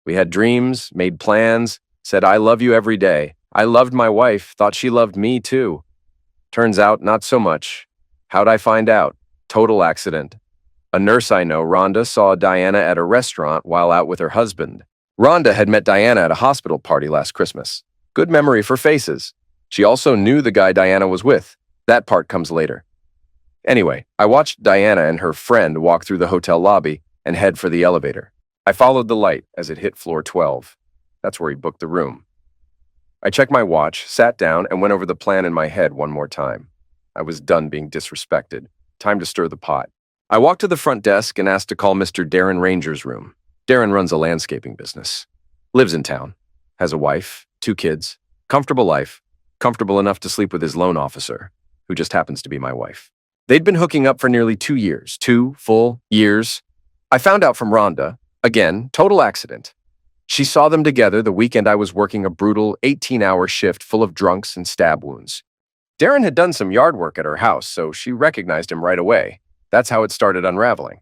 We had dreams, made plans, said I love you every day. I loved my wife, thought she loved me too. Turns out, not so much. How'd I find out? Total accident. A nurse I know, Rhonda, saw Diana at a restaurant while out with her husband. Rhonda had met Diana at a hospital party last Christmas. Good memory for faces. She also knew the guy Diana was with. That part comes later. Anyway, I watched Diana and her friend walk through the hotel lobby and head for the elevator. I followed the light as it hit floor 12. That's where he booked the room. I checked my watch, sat down, and went over the plan in my head one more time. I was done being disrespected. Time to stir the pot. I walked to the front desk and asked to call Mr. Darren Ranger's room. Darren runs a landscaping business. Lives in town. Has a wife, 2 kids. Comfortable life. Comfortable enough to sleep with his loan officer, who just happens to be my wife. They'd been hooking up for nearly 2 years. 2 full years. I found out from Rhonda, again, total accident. She saw them together the weekend I was working a brutal 18-hour shift full of drunks and stab wounds. Darren had done some yard work at her house, so she recognized him right away. That's how it started unraveling.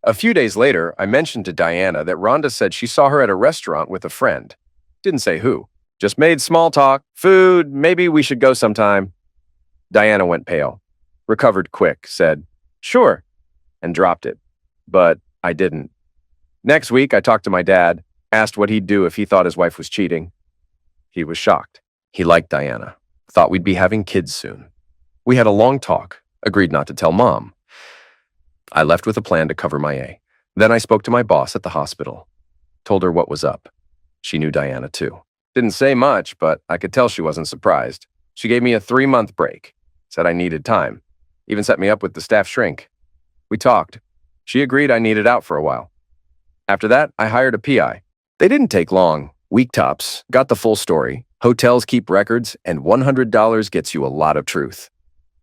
A few days later, I mentioned to Diana that Rhonda said she saw her at a restaurant with a friend. Didn't say who. Just made small talk, food, maybe we should go sometime. Diana went pale, recovered quick, said, sure, and dropped it. But I didn't. Next week, I talked to my dad, asked what he'd do if he thought his wife was cheating. He was shocked. He liked Diana, thought we'd be having kids soon. We had a long talk, agreed not to tell Mom. I left with a plan to cover my A. Then I spoke to my boss at the hospital, told her what was up. She knew Diana too. Didn't say much, but I could tell she wasn't surprised. She gave me a 3-month break, said I needed time, even set me up with the staff shrink. We talked. She agreed I needed out for a while. After that, I hired a PI. They didn't take long. Week tops, got the full story. Hotels keep records, and $100 gets you a lot of truth.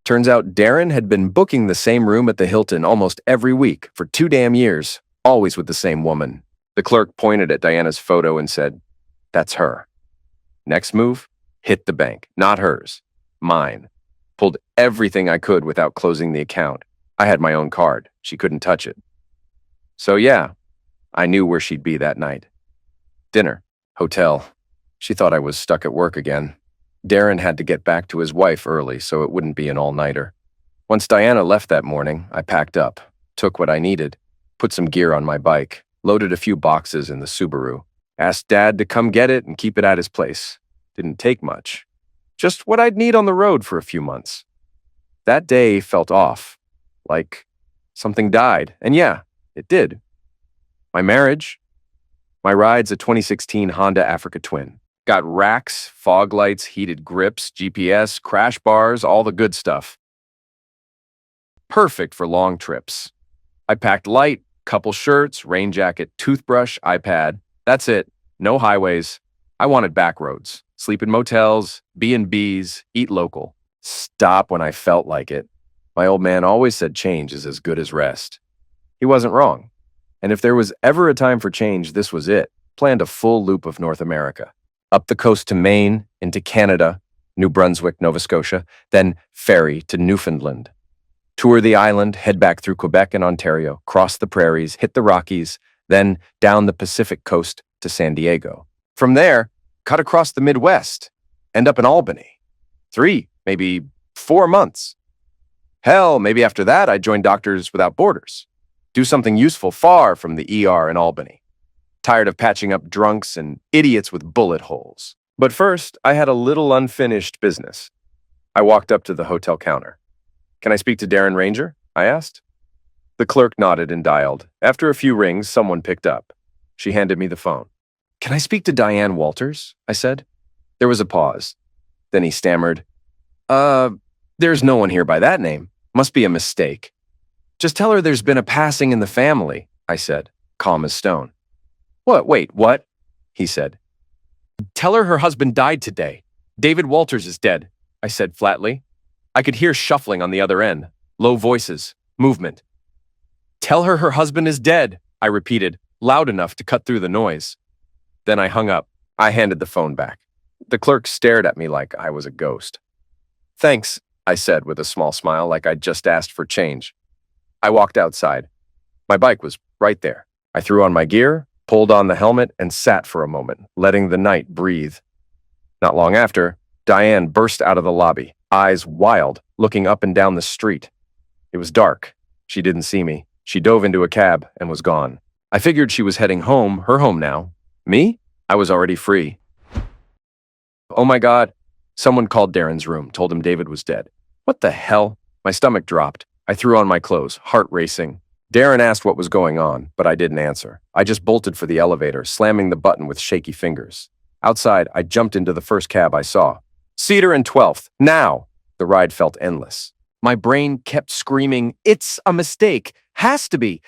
Turns out Darren had been booking the same room at the Hilton almost every week for 2 damn years, always with the same woman. The clerk pointed at Diana's photo and said, that's her. Next move, hit the bank. Not hers, mine. Pulled everything I could without closing the account. I had my own card. She couldn't touch it. So yeah, I knew where she'd be that night. Dinner, hotel. She thought I was stuck at work again. Darren had to get back to his wife early, so it wouldn't be an all-nighter. Once Diana left that morning, I packed up, took what I needed, put some gear on my bike, loaded a few boxes in the Subaru, asked Dad to come get it and keep it at his place. Didn't take much. Just what I'd need on the road for a few months. That day felt off, like something died, and yeah, it did. My marriage. My ride's a 2016 Honda Africa Twin. Got racks, fog lights, heated grips, GPS, crash bars, all the good stuff. Perfect for long trips. I packed light, couple shirts, rain jacket, toothbrush, iPad. That's it. No highways. I wanted back roads. Sleep in motels, B&Bs, eat local. Stop when I felt like it. My old man always said change is as good as rest. He wasn't wrong. And if there was ever a time for change, this was it. Planned a full loop of North America. Up the coast to Maine, into Canada, New Brunswick, Nova Scotia, then ferry to Newfoundland. Tour the island, head back through Quebec and Ontario, cross the prairies, hit the Rockies, then down the Pacific coast to San Diego. From there, cut across the Midwest, end up in Albany. 3, maybe 4 months. Hell, maybe after that I'd join Doctors Without Borders. Do something useful far from the ER in Albany. Tired of patching up drunks and idiots with bullet holes. But first, I had a little unfinished business. I walked up to the hotel counter. Can I speak to Darren Ranger? I asked. The clerk nodded and dialed. After a few rings, someone picked up. She handed me the phone. Can I speak to Diane Walters? I said. There was a pause. Then he stammered. There's no one here by that name. Must be a mistake. Just tell her there's been a passing in the family, I said, calm as stone. Wait, what? He said. Tell her husband died today. David Walters is dead, I said flatly. I could hear shuffling on the other end, low voices, movement. Tell her husband is dead, I repeated, loud enough to cut through the noise. Then I hung up. I handed the phone back. The clerk stared at me like I was a ghost. Thanks, I said with a small smile like I'd just asked for change. I walked outside. My bike was right there. I threw on my gear, pulled on the helmet, and sat for a moment, letting the night breathe. Not long after, Diane burst out of the lobby, eyes wild, looking up and down the street. It was dark. She didn't see me. She dove into a cab and was gone. I figured she was heading home, her home now. Me? I was already free. Oh my God. Someone called Darren's room, told him David was dead. What the hell? My stomach dropped. I threw on my clothes, heart racing. Darren asked what was going on, but I didn't answer. I just bolted for the elevator, slamming the button with shaky fingers. Outside, I jumped into the first cab I saw. Cedar and 12th, now! The ride felt endless. My brain kept screaming, "It's a mistake! Has to be!"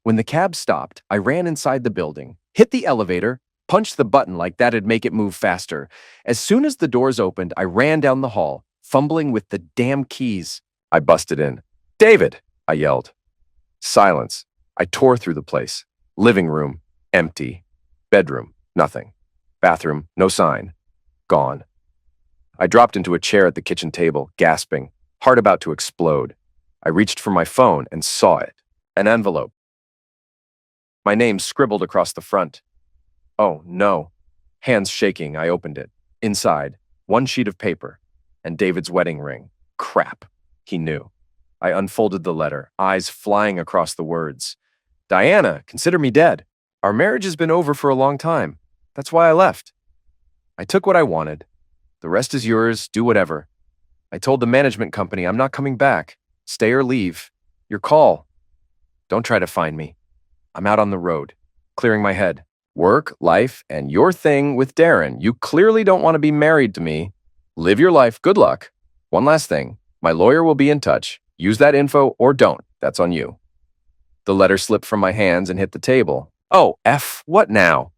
When the cab stopped, I ran inside the building, hit the elevator, punched the button like that'd make it move faster. As soon as the doors opened, I ran down the hall, fumbling with the damn keys. I busted in. "David!" I yelled. Silence. I tore through the place. Living room, empty. Bedroom, nothing. Bathroom, no sign. Gone. I dropped into a chair at the kitchen table, gasping, heart about to explode. I reached for my phone and saw it. An envelope. My name scribbled across the front. Oh, no. Hands shaking, I opened it. Inside, one sheet of paper, and David's wedding ring. Crap. He knew. I unfolded the letter, eyes flying across the words. "Diana, consider me dead. Our marriage has been over for a long time. That's why I left. I took what I wanted. The rest is yours, do whatever. I told the management company I'm not coming back. Stay or leave. Your call. Don't try to find me. I'm out on the road, clearing my head. Work, life, and your thing with Darren. You clearly don't want to be married to me. Live your life. Good luck. One last thing. My lawyer will be in touch. Use that info or don't. That's on you." The letter slipped from my hands and hit the table. Oh, F, what now?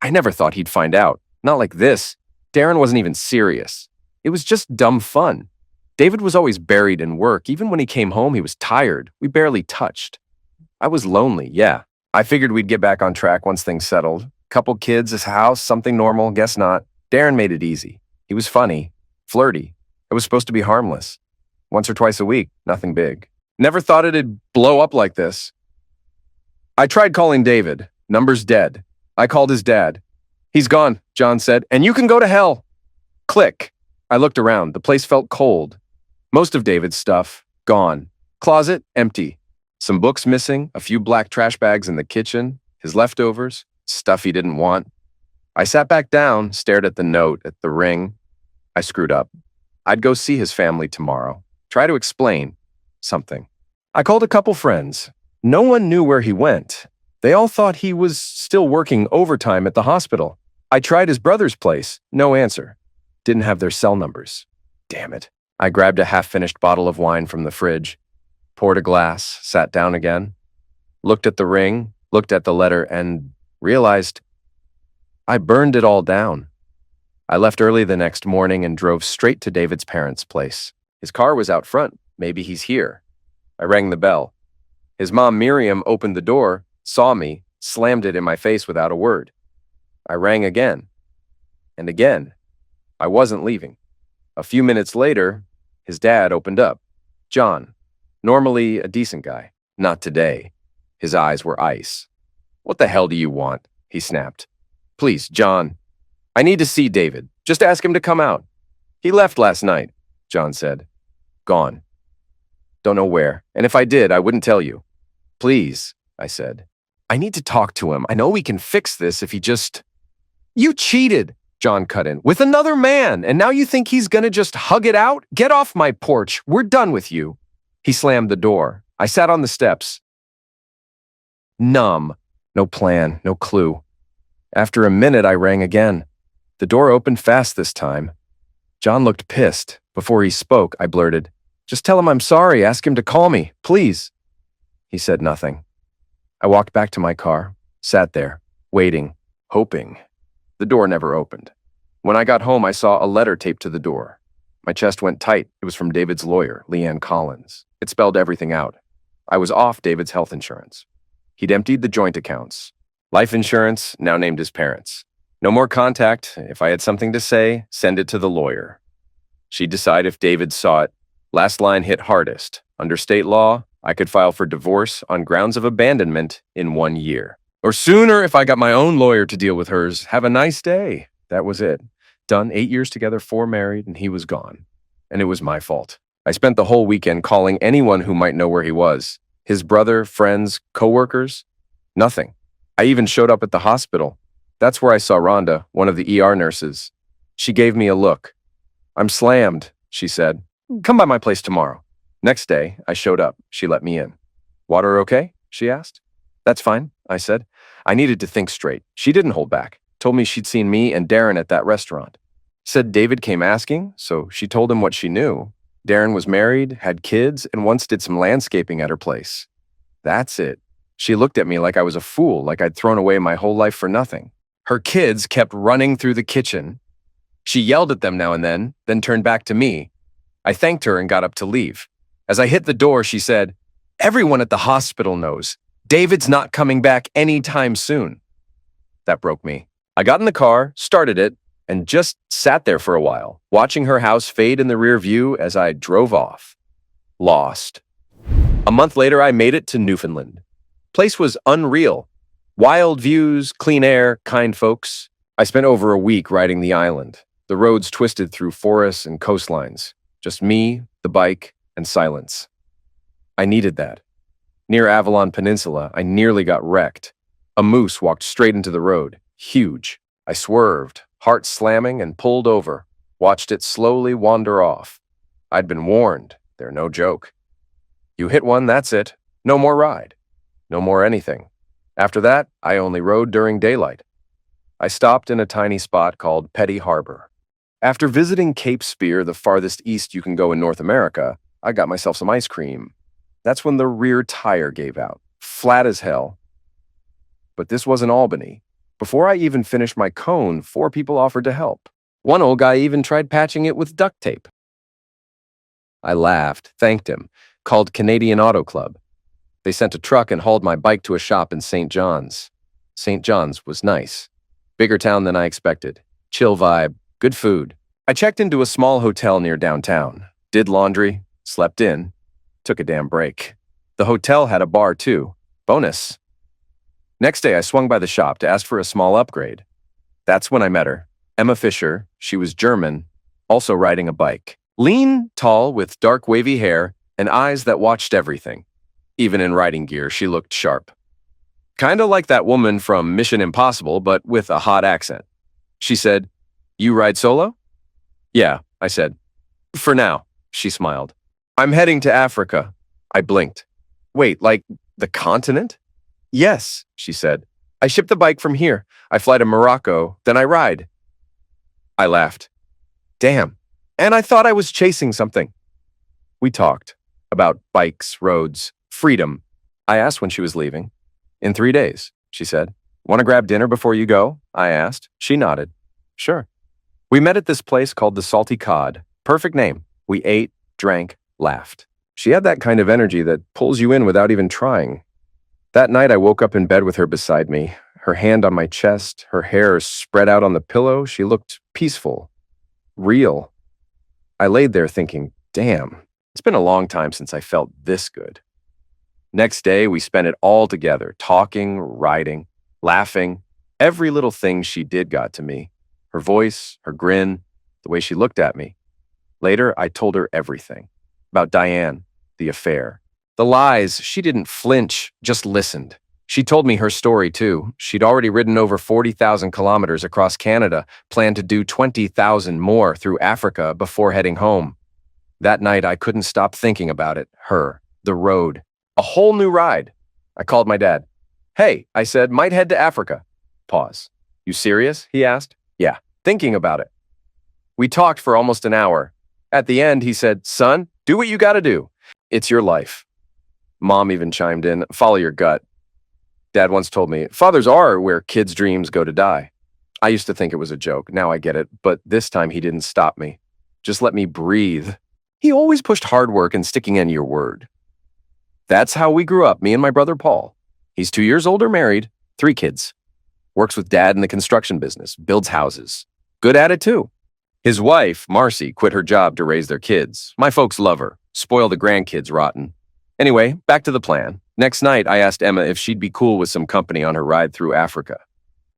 I never thought he'd find out. Not like this. Darren wasn't even serious. It was just dumb fun. David was always buried in work. Even when he came home, he was tired. We barely touched. I was lonely, yeah. I figured we'd get back on track once things settled. Couple kids, a house, something normal, guess not. Darren made it easy. He was funny, flirty. It was supposed to be harmless. Once or twice a week, nothing big. Never thought it'd blow up like this. I tried calling David. Number's dead. I called his dad. "He's gone," John said, "and you can go to hell." Click. I looked around. The place felt cold. Most of David's stuff, gone. Closet, empty. Some books missing, a few black trash bags in the kitchen, his leftovers, stuff he didn't want. I sat back down, stared at the note, at the ring. I screwed up. I'd go see his family tomorrow. Try to explain something. I called a couple friends. No one knew where he went. They all thought he was still working overtime at the hospital. I tried his brother's place. No answer. Didn't have their cell numbers. Damn it. I grabbed a half-finished bottle of wine from the fridge, poured a glass, sat down again, looked at the ring, looked at the letter, and realized I burned it all down. I left early the next morning and drove straight to David's parents' place. His car was out front. Maybe he's here. I rang the bell. His mom, Miriam, opened the door, saw me, slammed it in my face without a word. I rang again. And again. I wasn't leaving. A few minutes later, his dad opened up. John. Normally a decent guy. Not today. His eyes were ice. "What the hell do you want?" he snapped. "Please, John. I need to see David. Just ask him to come out." "He left last night," John said. "Gone. Don't know where. And if I did, I wouldn't tell you." "Please," I said. "I need to talk to him. I know we can fix this if he just—" "You cheated," John cut in, "with another man, and now you think he's gonna just hug it out? Get off my porch. We're done with you." He slammed the door. I sat on the steps. Numb. No plan, no clue. After a minute, I rang again. The door opened fast this time. John looked pissed. Before he spoke, I blurted, "Just tell him I'm sorry. Ask him to call me, please." He said nothing. I walked back to my car, sat there, waiting, hoping. The door never opened. When I got home, I saw a letter taped to the door. My chest went tight. It was from David's lawyer, Leanne Collins. It spelled everything out. I was off David's health insurance. He'd emptied the joint accounts. Life insurance, now named his parents. No more contact. If I had something to say, send it to the lawyer. She'd decide if David saw it. Last line hit hardest. Under state law, I could file for divorce on grounds of abandonment in 1 year. Or sooner if I got my own lawyer to deal with hers. Have a nice day. That was it. Done 8 years together, 4 married, and he was gone. And it was my fault. I spent the whole weekend calling anyone who might know where he was. His brother, friends, coworkers. Nothing. I even showed up at the hospital. That's where I saw Rhonda, one of the ER nurses. She gave me a look. I'm slammed, she said. Come by my place tomorrow. Next day, I showed up. She let me in. Water okay? She asked. That's fine, I said. I needed to think straight. She didn't hold back. Told me she'd seen me and Darren at that restaurant. Said David came asking, so she told him what she knew. Darren was married, had kids, and once did some landscaping at her place. That's it. She looked at me like I was a fool, like I'd thrown away my whole life for nothing. Her kids kept running through the kitchen. She yelled at them now and then turned back to me. I thanked her and got up to leave. As I hit the door, she said, Everyone at the hospital knows. David's not coming back anytime soon. That broke me. I got in the car, started it, and just sat there for a while, watching her house fade in the rear view as I drove off. Lost. A month later, I made it to Newfoundland. Place was unreal. Wild views, clean air, kind folks. I spent over a week riding the island. The roads twisted through forests and coastlines. Just me, the bike, and silence. I needed that. Near Avalon Peninsula, I nearly got wrecked. A moose walked straight into the road. Huge. I swerved, heart slamming, and pulled over. Watched it slowly wander off. I'd been warned. They're no joke. You hit one, that's it. No more ride. No more anything. After that, I only rode during daylight. I stopped in a tiny spot called Petty Harbor. After visiting Cape Spear, the farthest east you can go in North America, I got myself some ice cream. That's when the rear tire gave out, flat as hell. But this wasn't Albany. Before I even finished my cone, 4 people offered to help. One old guy even tried patching it with duct tape. I laughed, thanked him, called Canadian Auto Club. They sent a truck and hauled my bike to a shop in St. John's. St. John's was nice. Bigger town than I expected. Chill vibe, good food. I checked into a small hotel near downtown, did laundry, slept in, took a damn break. The hotel had a bar too. Bonus. Next day, I swung by the shop to ask for a small upgrade. That's when I met her. Emma Fisher. She was German, also riding a bike. Lean, tall, with dark wavy hair and eyes that watched everything. Even in riding gear, she looked sharp. Kinda like that woman from Mission Impossible, but with a hot accent. She said, You ride solo? Yeah, I said. For now, she smiled. I'm heading to Africa. I blinked. Wait, like the continent? Yes, she said. I ship the bike from here. I fly to Morocco, then I ride. I laughed. Damn. And I thought I was chasing something. We talked about bikes, roads, freedom. I asked when she was leaving. In 3 days, she said. Want to grab dinner before you go? I asked. She nodded. Sure. We met at this place called the Salty Cod. Perfect name. We ate, drank, laughed. She had that kind of energy that pulls you in without even trying. That night, I woke up in bed with her beside me, her hand on my chest, her hair spread out on the pillow. She looked peaceful, real. I laid there thinking, damn, it's been a long time since I felt this good. Next day, we spent it all together, talking, riding, laughing. Every little thing she did got to me. Her voice, her grin, the way she looked at me. Later, I told her everything. About Diane, the affair. The lies, she didn't flinch, just listened. She told me her story, too. She'd already ridden over 40,000 kilometers across Canada, planned to do 20,000 more through Africa before heading home. That night, I couldn't stop thinking about it, her, the road. A whole new ride. I called my dad. Hey, I said, might head to Africa. Pause. You serious? He asked. Yeah, thinking about it. We talked for almost an hour. At the end, he said, son, do what you gotta do. It's your life. Mom even chimed in, follow your gut. Dad once told me, fathers are where kids' dreams go to die. I used to think it was a joke. Now I get it. But this time he didn't stop me. Just let me breathe. He always pushed hard work and sticking in your word. That's how we grew up, me and my brother Paul. He's 2 years older, married, 3 kids. Works with dad in the construction business, builds houses. Good at it too. His wife, Marcy, quit her job to raise their kids. My folks love her. Spoil the grandkids rotten. Anyway, back to the plan. Next night, I asked Emma if she'd be cool with some company on her ride through Africa.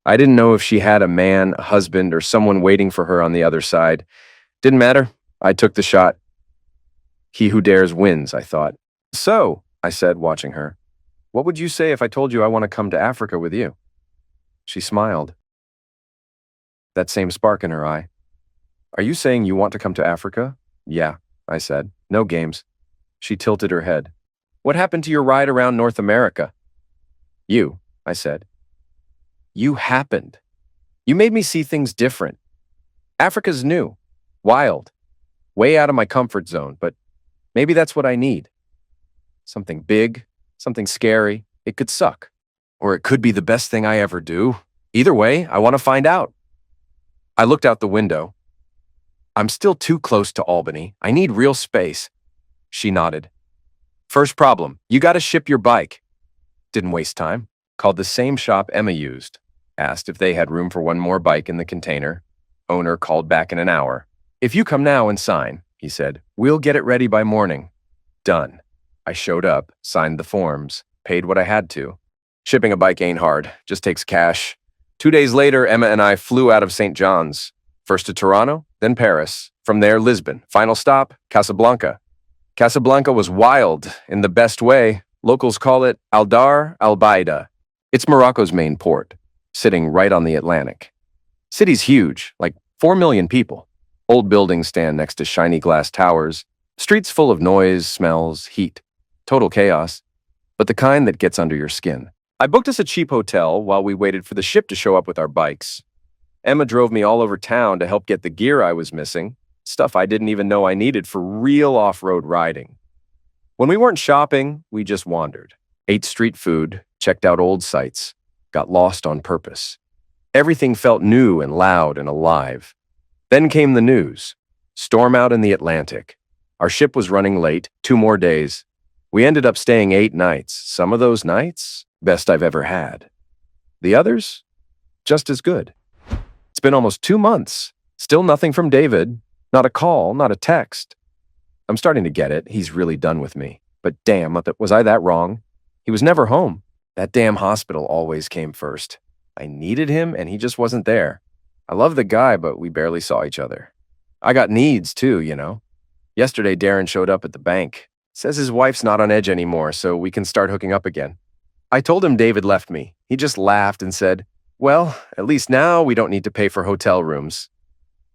I didn't know if she had a man, a husband, or someone waiting for her on the other side. Didn't matter. I took the shot. He who dares wins, I thought. So, I said, watching her, what would you say if I told you I want to come to Africa with you? She smiled. That same spark in her eye. Are you saying you want to come to Africa? Yeah, I said. No games. She tilted her head. What happened to your ride around North America? You, I said. You happened. You made me see things different. Africa's new, wild, way out of my comfort zone, but maybe that's what I need. Something big, something scary. It could suck. Or it could be the best thing I ever do. Either way, I want to find out. I looked out the window. I'm still too close to Albany. I need real space. She nodded. First problem, you gotta ship your bike. Didn't waste time. Called the same shop Emma used. Asked if they had room for one more bike in the container. Owner called back in an hour. If you come now and sign, he said, we'll get it ready by morning. Done. I showed up, signed the forms, paid what I had to. Shipping a bike ain't hard, just takes cash. 2 days later, Emma and I flew out of St. John's. First to Toronto, then Paris. From there, Lisbon. Final stop, Casablanca. Casablanca was wild, in the best way. Locals call it Aldar al-Baida. It's Morocco's main port, sitting right on the Atlantic. City's huge, like 4 million people. Old buildings stand next to shiny glass towers. Streets full of noise, smells, heat. Total chaos, but the kind that gets under your skin. I booked us a cheap hotel while we waited for the ship to show up with our bikes. Emma drove me all over town to help get the gear I was missing, stuff I didn't even know I needed for real off-road riding. When we weren't shopping, we just wandered. Ate street food, checked out old sites, got lost on purpose. Everything felt new and loud and alive. Then came the news. Storm out in the Atlantic. Our ship was running late, 2 more days. We ended up staying 8 nights. Some of those nights, best I've ever had. The others, just as good. It's been almost 2 months. Still nothing from David. Not a call, not a text. I'm starting to get it. He's really done with me. But damn, was I that wrong? He was never home. That damn hospital always came first. I needed him, and he just wasn't there. I love the guy, but we barely saw each other. I got needs, too, you know. Yesterday, Darren showed up at the bank. Says his wife's not on edge anymore, so we can start hooking up again. I told him David left me. He just laughed and said, well, at least now we don't need to pay for hotel rooms.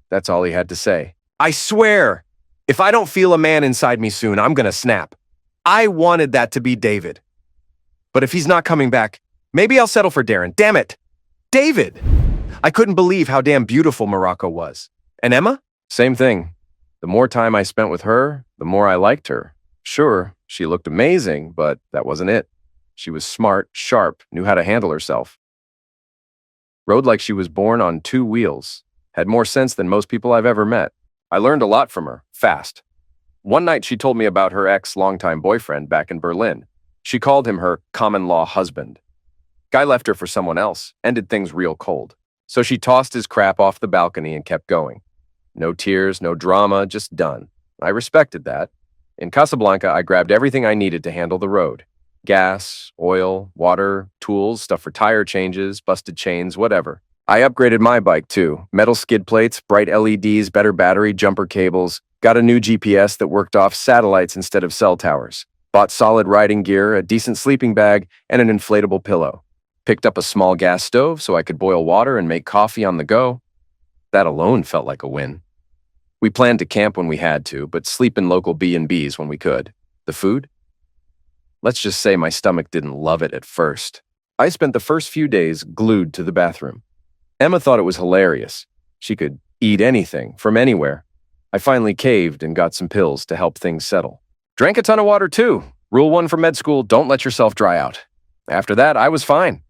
That's all he had to say. I swear, if I don't feel a man inside me soon, I'm gonna snap. I wanted that to be David. But if he's not coming back, maybe I'll settle for Darren. Damn it! David! I couldn't believe how damn beautiful Morocco was. And Emma? Same thing. The more time I spent with her, the more I liked her. Sure, she looked amazing, but that wasn't it. She was smart, sharp, knew how to handle herself. Rode like she was born on 2 wheels. Had more sense than most people I've ever met. I learned a lot from her, fast. One night she told me about her ex-longtime boyfriend back in Berlin. She called him her common-law husband. Guy left her for someone else, ended things real cold. So she tossed his crap off the balcony and kept going. No tears, no drama, just done. I respected that. In Casablanca, I grabbed everything I needed to handle the road. Gas, oil, water, tools, stuff for tire changes, busted chains, whatever. I upgraded my bike too. Metal skid plates, bright LEDs, better battery, jumper cables. Got a new GPS that worked off satellites instead of cell towers. Bought solid riding gear, a decent sleeping bag, and an inflatable pillow. Picked up a small gas stove so I could boil water and make coffee on the go. That alone felt like a win. We planned to camp when we had to, but sleep in local B&Bs when we could. The food? Let's just say my stomach didn't love it at first. I spent the first few days glued to the bathroom. Emma thought it was hilarious. She could eat anything from anywhere. I finally caved and got some pills to help things settle. Drank a ton of water too. Rule 1 from med school, don't let yourself dry out. After that, I was fine.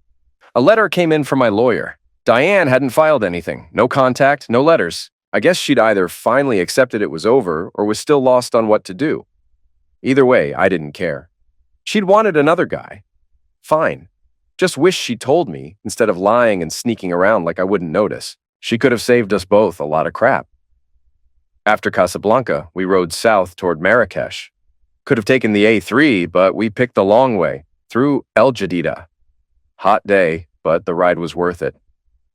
A letter came in from my lawyer. Diane hadn't filed anything. No contact, no letters. I guess she'd either finally accepted it was over or was still lost on what to do. Either way, I didn't care. She'd wanted another guy. Fine. Just wish she told me instead of lying and sneaking around like I wouldn't notice. She could have saved us both a lot of crap. After Casablanca, we rode south toward Marrakesh. Could have taken the A3, but we picked the long way. Through El Jadida. Hot day, but the ride was worth it.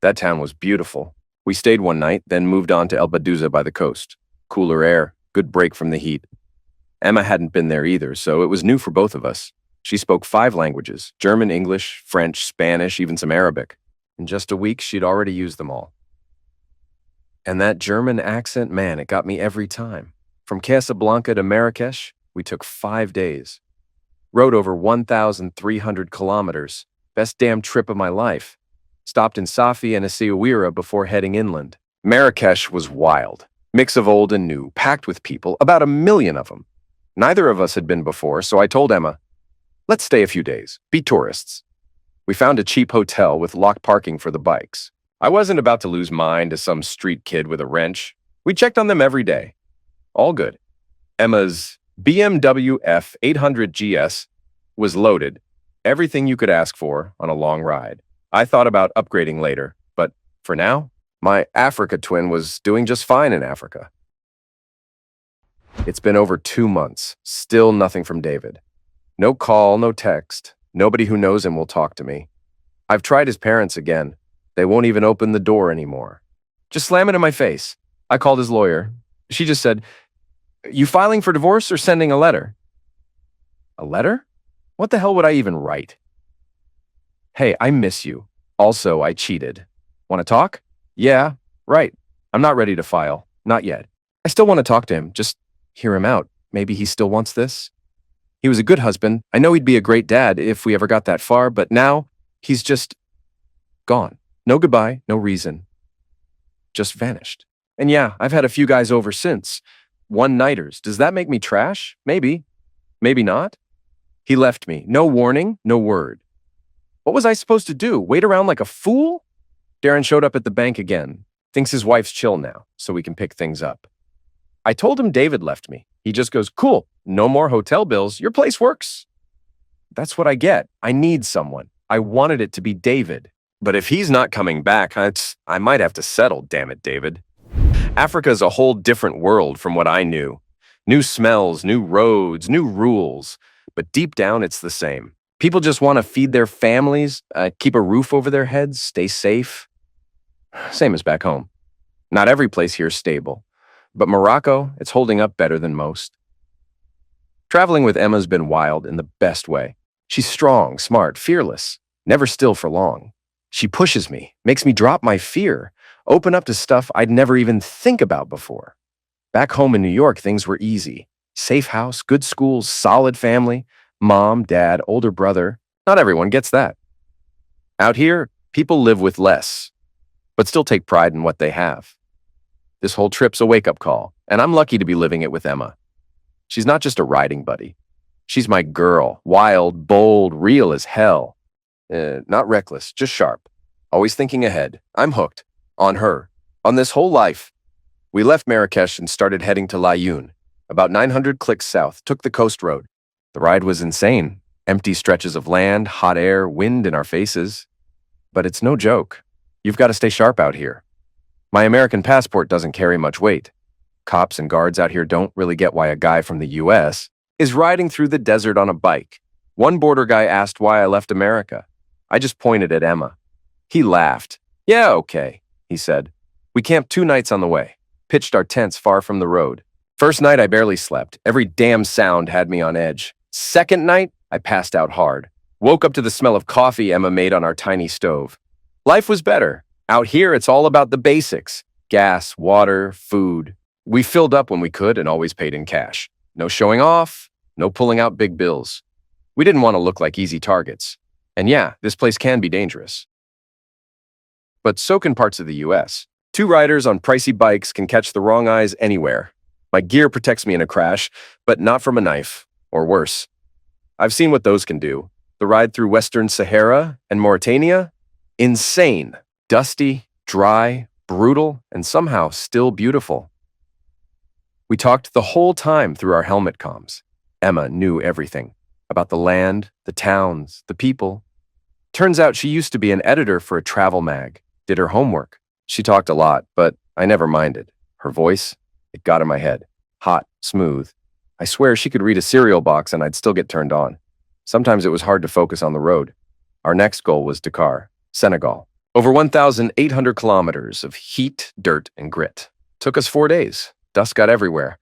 That town was beautiful. We stayed one night, then moved on to El Baduza by the coast. Cooler air, good break from the heat. Emma hadn't been there either, so it was new for both of us. She spoke 5 languages: German, English, French, Spanish, even some Arabic. In just a week, she'd already used them all. And that German accent, man, it got me every time. From Casablanca to Marrakesh, we took 5 days. Rode over 1,300 kilometers. Best damn trip of my life. Stopped in Safi and Essaouira before heading inland. Marrakesh was wild. Mix of old and new, packed with people, about 1 million of them. Neither of us had been before, so I told Emma, let's stay a few days, be tourists. We found a cheap hotel with locked parking for the bikes. I wasn't about to lose mine to some street kid with a wrench. We checked on them every day. All good. Emma's BMW F800 GS was loaded. Everything you could ask for on a long ride. I thought about upgrading later, but for now, my Africa twin was doing just fine in Africa. It's been over 2 months. Still nothing from David. No call, no text. Nobody who knows him will talk to me. I've tried his parents again. They won't even open the door anymore. Just slam it in my face. I called his lawyer. She just said, you filing for divorce or sending a letter? A letter? What the hell would I even write? Hey, I miss you. Also, I cheated. Want to talk? Yeah, right. I'm not ready to file. Not yet. I still want to talk to him. Just hear him out. Maybe he still wants this. He was a good husband. I know he'd be a great dad if we ever got that far, but now he's just gone. No goodbye, no reason. Just vanished. And yeah, I've had a few guys over since. One-nighters. Does that make me trash? Maybe. Maybe not. He left me. No warning, no word. What was I supposed to do? Wait around like a fool? Darren showed up at the bank again. Thinks his wife's chill now, so we can pick things up. I told him David left me. He just goes, cool, no more hotel bills. Your place works. That's what I get. I need someone. I wanted it to be David. But if he's not coming back, I might have to settle, damn it, David. Africa's a whole different world from what I knew. New smells, new roads, new rules. But deep down, it's the same. People just want to feed their families, keep a roof over their heads, stay safe. Same as back home. Not every place here is stable. But Morocco, it's holding up better than most. Traveling with Emma's been wild in the best way. She's strong, smart, fearless, never still for long. She pushes me, makes me drop my fear, open up to stuff I'd never even think about before. Back home in New York, things were easy. Safe house, good schools, solid family, mom, dad, older brother. Not everyone gets that. Out here, people live with less, but still take pride in what they have. This whole trip's a wake-up call, and I'm lucky to be living it with Emma. She's not just a riding buddy. She's my girl, wild, bold, real as hell. Not reckless, just sharp. Always thinking ahead. I'm hooked. On her. On this whole life. We left Marrakesh and started heading to Laayoune. About 900 clicks south, took the coast road. The ride was insane. Empty stretches of land, hot air, wind in our faces. But it's no joke. You've got to stay sharp out here. My American passport doesn't carry much weight. Cops and guards out here don't really get why a guy from the US is riding through the desert on a bike. One border guy asked why I left America. I just pointed at Emma. He laughed. Yeah, okay, he said. We camped 2 nights on the way. Pitched our tents far from the road. First night, I barely slept. Every damn sound had me on edge. Second night, I passed out hard. Woke up to the smell of coffee Emma made on our tiny stove. Life was better. Out here, it's all about the basics. Gas, water, food. We filled up when we could and always paid in cash. No showing off, no pulling out big bills. We didn't want to look like easy targets. And yeah, this place can be dangerous. But so can parts of the US. 2 riders on pricey bikes can catch the wrong eyes anywhere. My gear protects me in a crash, but not from a knife, or worse. I've seen what those can do. The ride through Western Sahara and Mauritania? Insane. Dusty, dry, brutal, and somehow still beautiful. We talked the whole time through our helmet comms. Emma knew everything. About the land, the towns, the people. Turns out she used to be an editor for a travel mag. Did her homework. She talked a lot, but I never minded. Her voice, it got in my head. Hot, smooth. I swear she could read a cereal box and I'd still get turned on. Sometimes it was hard to focus on the road. Our next goal was Dakar, Senegal. Over 1,800 kilometers of heat, dirt, and grit. Took us 4 days. Dust got everywhere.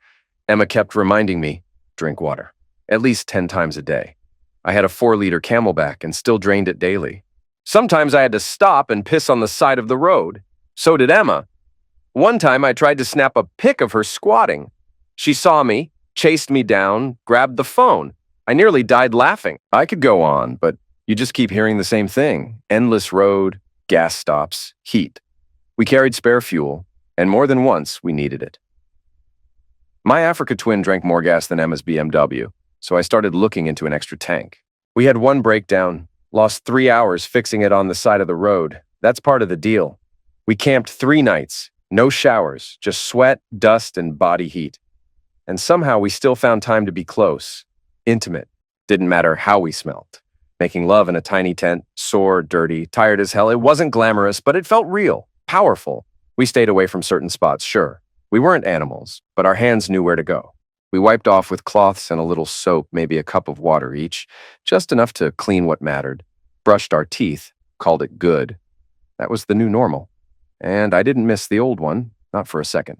Emma kept reminding me, drink water, at least 10 times a day. I had a 4-liter Camelback and still drained it daily. Sometimes I had to stop and piss on the side of the road. So did Emma. One time I tried to snap a pic of her squatting. She saw me, chased me down, grabbed the phone. I nearly died laughing. I could go on, but you just keep hearing the same thing. Endless road, gas stops, heat. We carried spare fuel, and more than once we needed it. My Africa twin drank more gas than Emma's BMW, so I started looking into an extra tank. We had one breakdown, lost 3 hours fixing it on the side of the road. That's part of the deal. We camped 3 nights, no showers, just sweat, dust, and body heat. And somehow we still found time to be close, intimate. Didn't matter how we smelled. Making love in a tiny tent, sore, dirty, tired as hell. It wasn't glamorous, but it felt real, powerful. We stayed away from certain spots, sure. We weren't animals, but our hands knew where to go. We wiped off with cloths and a little soap, maybe a cup of water each, just enough to clean what mattered. Brushed our teeth, called it good. That was the new normal. And I didn't miss the old one, not for a second.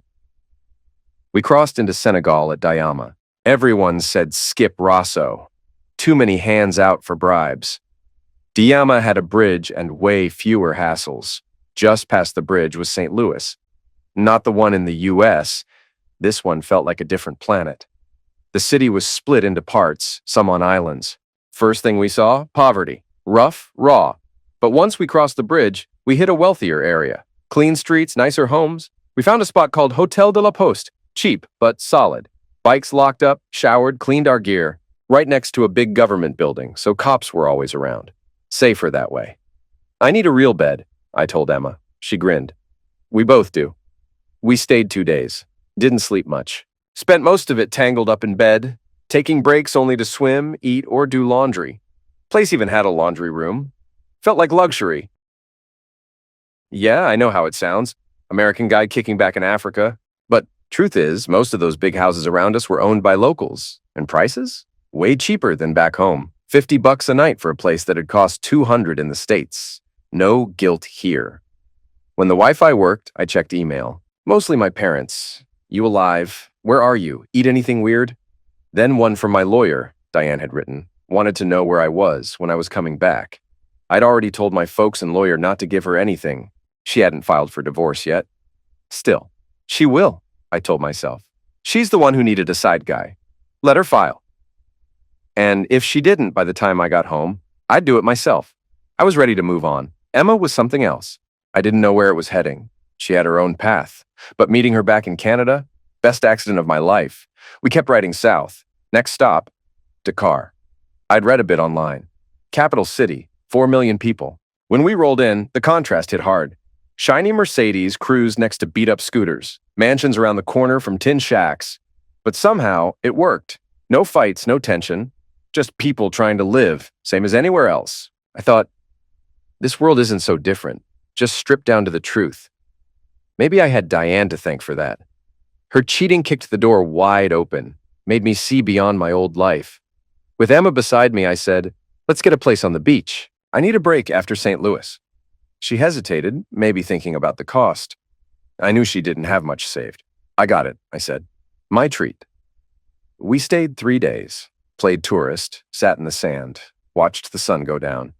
We crossed into Senegal at Diama. Everyone said skip Rosso. Too many hands out for bribes. Diama had a bridge and way fewer hassles. Just past the bridge was St. Louis. Not the one in the US. This one felt like a different planet. The city was split into parts, some on islands. First thing we saw, poverty. Rough, raw. But once we crossed the bridge, we hit a wealthier area. Clean streets, nicer homes. We found a spot called Hotel de la Poste. Cheap, but solid. Bikes locked up, showered, cleaned our gear. Right next to a big government building, so cops were always around. Safer that way. I need a real bed, I told Emma. She grinned. We both do. We stayed 2 days. Didn't sleep much. Spent most of it tangled up in bed, taking breaks only to swim, eat, or do laundry. Place even had a laundry room. Felt like luxury. Yeah, I know how it sounds. American guy kicking back in Africa. But truth is, most of those big houses around us were owned by locals. And prices? Way cheaper than back home. $50 a night for a place that had cost $200 in the States. No guilt here. When the Wi-Fi worked, I checked email. Mostly my parents. You alive? Where are you? Eat anything weird? Then one from my lawyer, Diane had written. Wanted to know where I was when I was coming back. I'd already told my folks and lawyer not to give her anything. She hadn't filed for divorce yet. Still, she will, I told myself. She's the one who needed a side guy. Let her file. And if she didn't by the time I got home, I'd do it myself. I was ready to move on. Emma was something else. I didn't know where it was heading. She had her own path. But meeting her back in Canada, best accident of my life. We kept riding south. Next stop, Dakar. I'd read a bit online. Capital city, 4 million people. When we rolled in, the contrast hit hard. Shiny Mercedes cruised next to beat-up scooters. Mansions around the corner from tin shacks. But somehow, it worked. No fights, no tension. Just people trying to live, same as anywhere else. I thought, this world isn't so different, just stripped down to the truth. Maybe I had Diane to thank for that. Her cheating kicked the door wide open, made me see beyond my old life. With Emma beside me, I said, let's get a place on the beach. I need a break after St. Louis. She hesitated, maybe thinking about the cost. I knew she didn't have much saved. I got it, I said. My treat. We stayed 3 days. Played tourist, sat in the sand, watched the sun go down.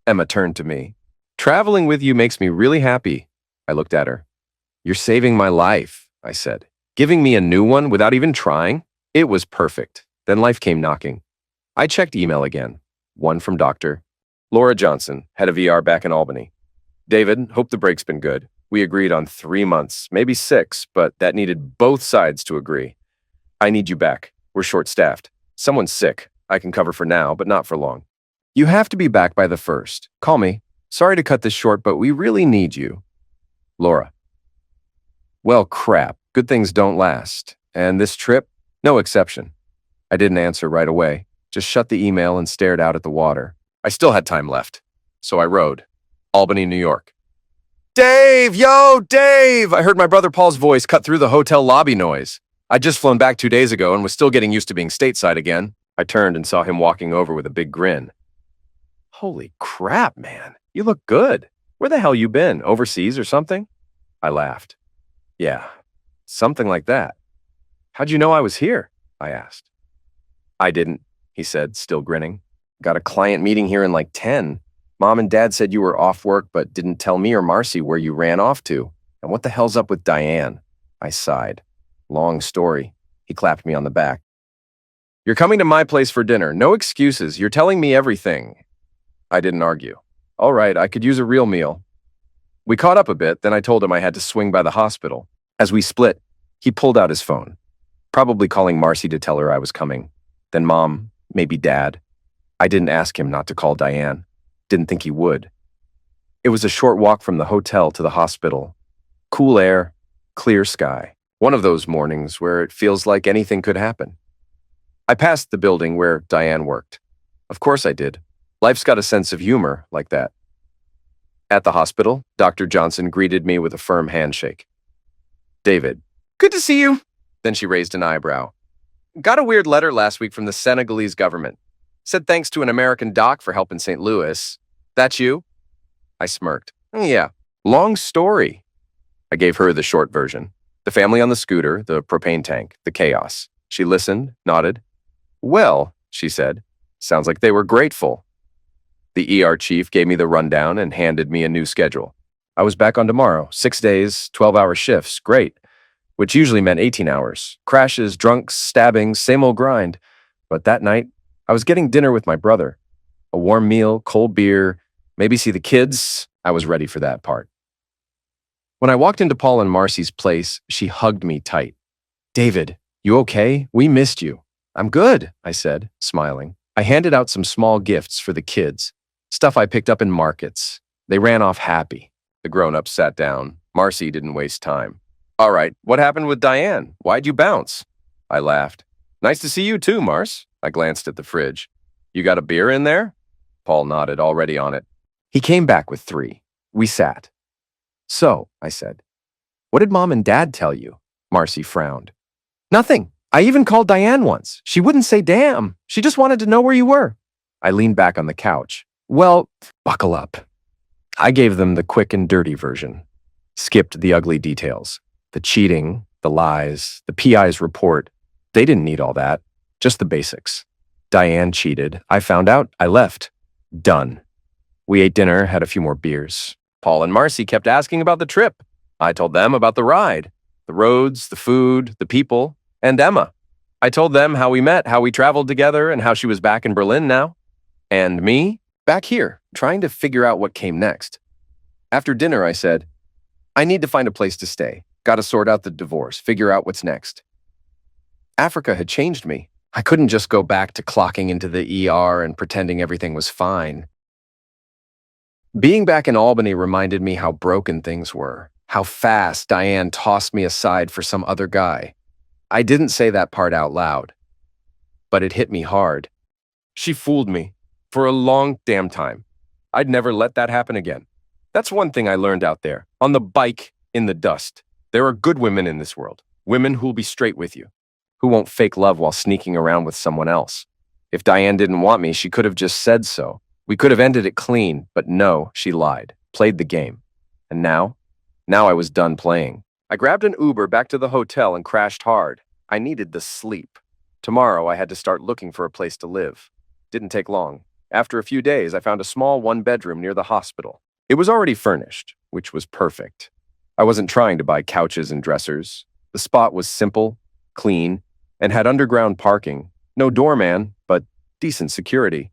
Emma turned to me. Traveling with you makes me really happy. I looked at her. You're saving my life, I said. Giving me a new one without even trying? It was perfect. Then life came knocking. I checked email again. One from Dr. Laura Johnson, head of ER back in Albany. David, hope the break's been good. We agreed on 3 months, maybe 6, but that needed both sides to agree. I need you back. We're short-staffed. Someone's sick. I can cover for now, but not for long. You have to be back by the 1st. Call me. Sorry to cut this short, but we really need you. Laura. Well, crap. Good things don't last. And this trip? No exception. I didn't answer right away. Just shut the email and stared out at the water. I still had time left. So I rode. Albany, New York. Dave! Yo, Dave! I heard my brother Paul's voice cut through the hotel lobby noise. I'd just flown back 2 days ago and was still getting used to being stateside again. I turned and saw him walking over with a big grin. Holy crap, man. You look good. Where the hell you been? Overseas or something? I laughed. Yeah, something like that. How'd you know I was here? I asked. I didn't, he said, still grinning. Got a client meeting here in like 10. Mom and Dad said you were off work but didn't tell me or Marcy where you ran off to. And what the hell's up with Diane? I sighed. Long story. He clapped me on the back. You're coming to my place for dinner. No excuses. You're telling me everything. I didn't argue. All right, I could use a real meal. We caught up a bit, then I told him I had to swing by the hospital. As we split, he pulled out his phone, probably calling Marcy to tell her I was coming. Then Mom, maybe Dad. I didn't ask him not to call Diane. Didn't think he would. It was a short walk from the hotel to the hospital. Cool air, clear sky. One of those mornings where it feels like anything could happen. I passed the building where Diane worked. Of course I did. Life's got a sense of humor like that. At the hospital, Dr. Johnson greeted me with a firm handshake. David, good to see you. Then she raised an eyebrow. Got a weird letter last week from the Senegalese government. Said thanks to an American doc for helping St. Louis. That's you? I smirked. Yeah, long story. I gave her the short version. The family on the scooter, the propane tank, the chaos. She listened, nodded. Well, she said, sounds like they were grateful. The ER chief gave me the rundown and handed me a new schedule. I was back on tomorrow, 6 days, 12-hour shifts, great, which usually meant 18 hours. Crashes, drunks, stabbings, same old grind. But that night, I was getting dinner with my brother. A warm meal, cold beer, maybe see the kids. I was ready for that part. When I walked into Paul and Marcy's place, she hugged me tight. David, you okay? We missed you. I'm good, I said, smiling. I handed out some small gifts for the kids, stuff I picked up in markets. They ran off happy. The grown-ups sat down. Marcy didn't waste time. All right, what happened with Diane? Why'd you bounce? I laughed. Nice to see you too, Mars. I glanced at the fridge. You got a beer in there? Paul nodded, already on it. He came back with 3. We sat. So, I said, what did Mom and Dad tell you? Marcy frowned. Nothing. I even called Diane once. She wouldn't say damn. She just wanted to know where you were. I leaned back on the couch. Well, buckle up. I gave them the quick and dirty version. Skipped the ugly details. The cheating, the lies, the PI's report. They didn't need all that. Just the basics. Diane cheated. I found out. I left. Done. We ate dinner, had a few more beers. Paul and Marcy kept asking about the trip. I told them about the ride, the roads, the food, the people, and Emma. I told them how we met, how we traveled together, and how she was back in Berlin now. And me, back here, trying to figure out what came next. After dinner, I said, I need to find a place to stay. Got to sort out the divorce, figure out what's next. Africa had changed me. I couldn't just go back to clocking into the ER and pretending everything was fine. Being back in Albany reminded me how broken things were, how fast Diane tossed me aside for some other guy. I didn't say that part out loud, but it hit me hard. She fooled me for a long damn time. I'd never let that happen again. That's one thing I learned out there, on the bike, in the dust. There are good women in this world, women who'll be straight with you, who won't fake love while sneaking around with someone else. If Diane didn't want me, she could have just said so. We could have ended it clean, but no, she lied, played the game. And now I was done playing. I grabbed an Uber back to the hotel and crashed hard. I needed the sleep. Tomorrow, I had to start looking for a place to live. Didn't take long. After a few days, I found a small one-bedroom near the hospital. It was already furnished, which was perfect. I wasn't trying to buy couches and dressers. The spot was simple, clean, and had underground parking. No doorman, but decent security.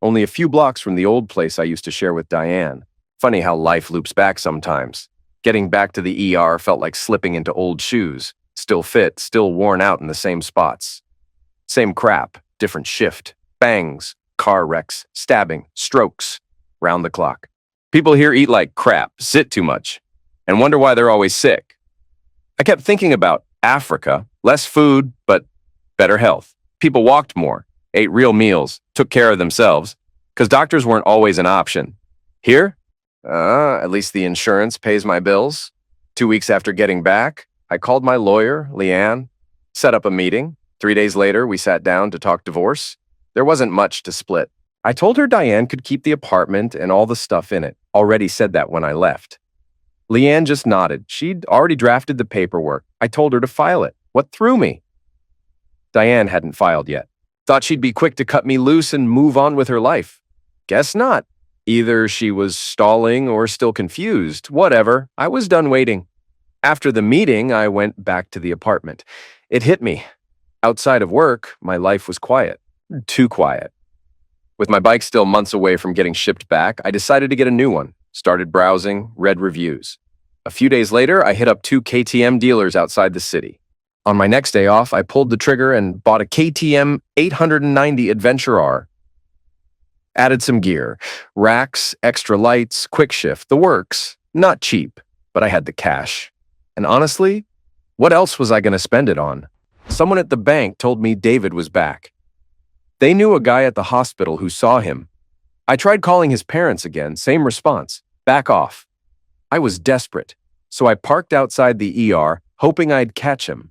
Only a few blocks from the old place I used to share with Diane. Funny how life loops back sometimes. Getting back to the ER felt like slipping into old shoes. Still fit, still worn out in the same spots. Same crap, different shift. Bangs, car wrecks, stabbing, strokes. Round the clock. People here eat like crap, sit too much, and wonder why they're always sick. I kept thinking about Africa. Less food, but better health. People walked more, ate real meals, took care of themselves, because doctors weren't always an option. Here? At least the insurance pays my bills. 2 weeks after getting back, I called my lawyer, Leanne, set up a meeting. 3 days later, we sat down to talk divorce. There wasn't much to split. I told her Diane could keep the apartment and all the stuff in it. Already said that when I left. Leanne just nodded. She'd already drafted the paperwork. I told her to file it. What threw me? Diane hadn't filed yet. Thought she'd be quick to cut me loose and move on with her life. Guess not. Either she was stalling or still confused. Whatever. I was done waiting. After the meeting, I went back to the apartment. It hit me. Outside of work, my life was quiet. Too quiet. With my bike still months away from getting shipped back, I decided to get a new one. Started browsing, read reviews. A few days later, I hit up 2 KTM dealers outside the city. On my next day off, I pulled the trigger and bought a KTM 890 Adventure R. Added some gear, racks, extra lights, quick shift, the works. Not cheap, but I had the cash. And honestly, what else was I going to spend it on? Someone at the bank told me David was back. They knew a guy at the hospital who saw him. I tried calling his parents again, same response, back off. I was desperate, so I parked outside the ER, hoping I'd catch him.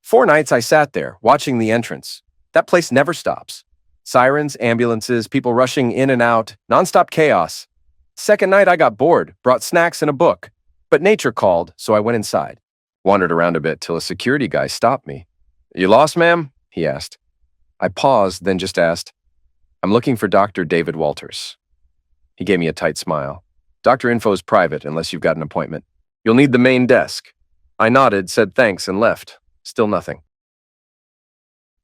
4 nights I sat there, watching the entrance. That place never stops. Sirens, ambulances, people rushing in and out, nonstop chaos. Second night I got bored, brought snacks and a book. But nature called, so I went inside. Wandered around a bit till a security guy stopped me. "You lost, ma'am?" he asked. I paused, then just asked, "I'm looking for Dr. David Walters." He gave me a tight smile. "Doctor info's private unless you've got an appointment. You'll need the main desk." I nodded, said thanks, and left. Still nothing.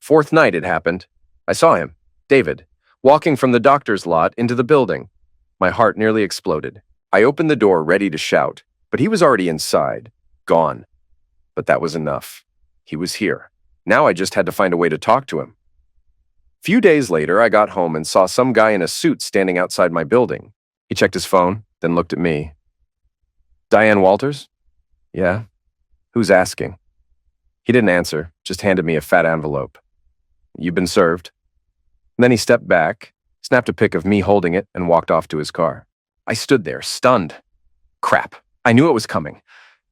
4th night it happened. I saw him, David, walking from the doctor's lot into the building. My heart nearly exploded. I opened the door, ready to shout, but he was already inside, gone. But that was enough. He was here. Now I just had to find a way to talk to him. Few days later, I got home and saw some guy in a suit standing outside my building. He checked his phone, then looked at me. "Diane Walters?" "Yeah." "Who's asking?" He didn't answer, just handed me a fat envelope. "You've been served." And then he stepped back, snapped a pic of me holding it, and walked off to his car. I stood there, stunned. Crap. I knew it was coming.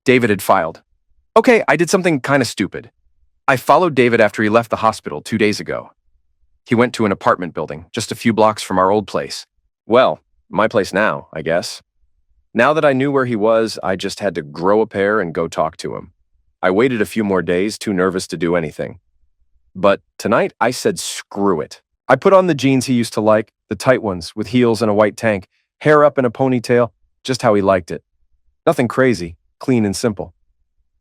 David had filed. Okay, I did something kind of stupid. I followed David after he left the hospital 2 days ago. He went to an apartment building, just a few blocks from our old place. Well, my place now, I guess. Now that I knew where he was, I just had to grow a pair and go talk to him. I waited a few more days, too nervous to do anything. But tonight, I said screw it. I put on the jeans he used to like, the tight ones with heels and a white tank, hair up in a ponytail, just how he liked it. Nothing crazy, clean and simple.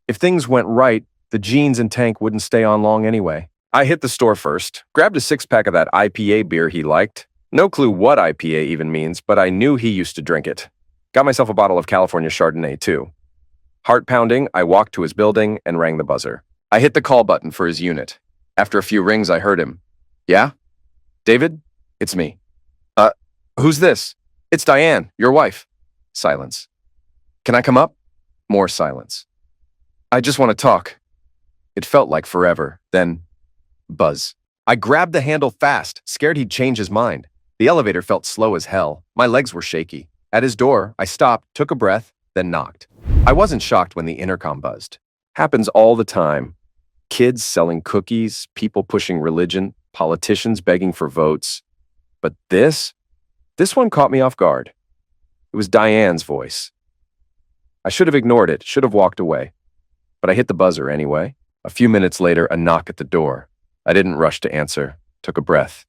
If things went right, the jeans and tank wouldn't stay on long anyway. I hit the store first, grabbed a 6-pack of that IPA beer he liked. No clue what IPA even means, but I knew he used to drink it. Got myself a bottle of California Chardonnay, too. Heart pounding, I walked to his building and rang the buzzer. I hit the call button for his unit. After a few rings, I heard him. "Yeah? David? It's me." Who's this?" "It's Diane, your wife." Silence. "Can I come up?" More silence. "I just want to talk." It felt like forever. Then, buzz. I grabbed the handle fast, scared he'd change his mind. The elevator felt slow as hell. My legs were shaky. At his door, I stopped, took a breath, then knocked. I wasn't shocked when the intercom buzzed. Happens all the time. Kids selling cookies, people pushing religion, politicians begging for votes. But this one caught me off guard. It was Diane's voice. I should have ignored it, should have walked away. But I hit the buzzer anyway. A few minutes later, a knock at the door. I didn't rush to answer, took a breath.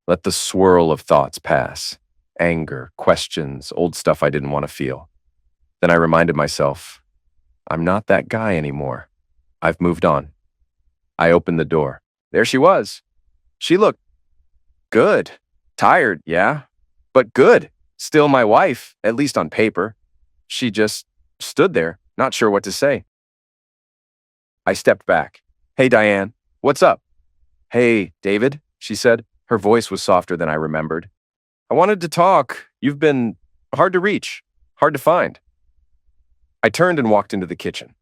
Let the swirl of thoughts pass. Anger, questions, old stuff I didn't want to feel. Then I reminded myself, I'm not that guy anymore. I've moved on. I opened the door. There she was. She looked good. Tired, yeah, but good. Still my wife, at least on paper. She just stood there, not sure what to say. I stepped back. "Hey, Diane, what's up?" "Hey, David," she said. Her voice was softer than I remembered. "I wanted to talk. You've been hard to reach, hard to find." I turned and walked into the kitchen.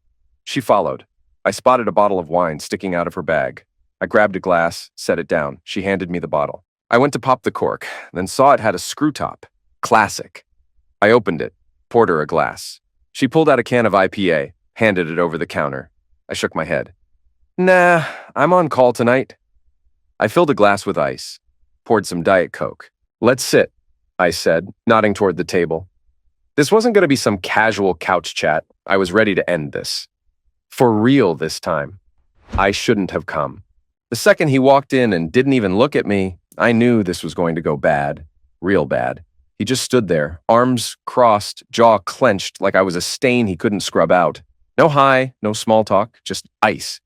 She followed. I spotted a bottle of wine sticking out of her bag. I grabbed a glass, set it down. She handed me the bottle. I went to pop the cork, then saw it had a screw top. Classic. I opened it, poured her a glass. She pulled out a can of IPA, handed it over the counter. I shook my head. Nah, I'm on call tonight. I filled a glass with ice, poured some Diet Coke. Let's sit, I said, nodding toward the table. This wasn't going to be some casual couch chat. I was ready to end this. For real this time. I shouldn't have come. The second he walked in and didn't even look at me, I knew this was going to go bad. Real bad. He just stood there, arms crossed, jaw clenched like I was a stain he couldn't scrub out. No hi, no small talk, just ice.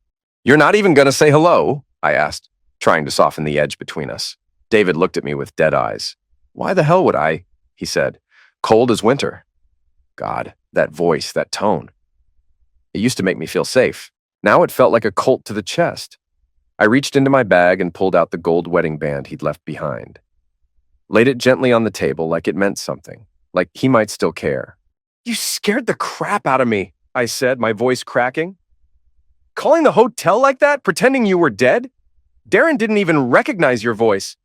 You're not even going to say hello? I asked, trying to soften the edge between us. David looked at me with dead eyes. Why the hell would I? He said. Cold as winter. God, that voice, that tone. It used to make me feel safe. Now it felt like a colt to the chest. I reached into my bag and pulled out the gold wedding band he'd left behind. Laid it gently on the table like it meant something, like he might still care. You scared the crap out of me, I said, my voice cracking. Calling the hotel like that, pretending you were dead? Darren didn't even recognize your voice.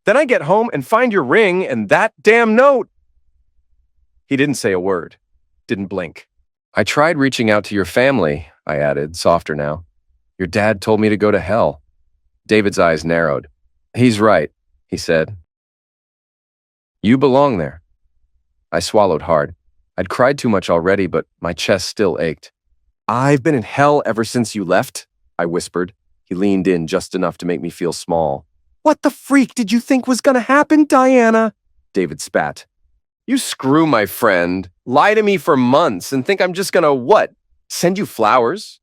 Then I get home and find your ring and that damn note. He didn't say a word, didn't blink. I tried reaching out to your family, I added, softer now. Your dad told me to go to hell. David's eyes narrowed. He's right, he said. You belong there. I swallowed hard. I'd cried too much already, but my chest still ached. I've been in hell ever since you left, I whispered. He leaned in just enough to make me feel small. What the freak did you think was gonna happen, Diana? David spat. You screw my friend, lie to me for months and think I'm just gonna what? Send you flowers?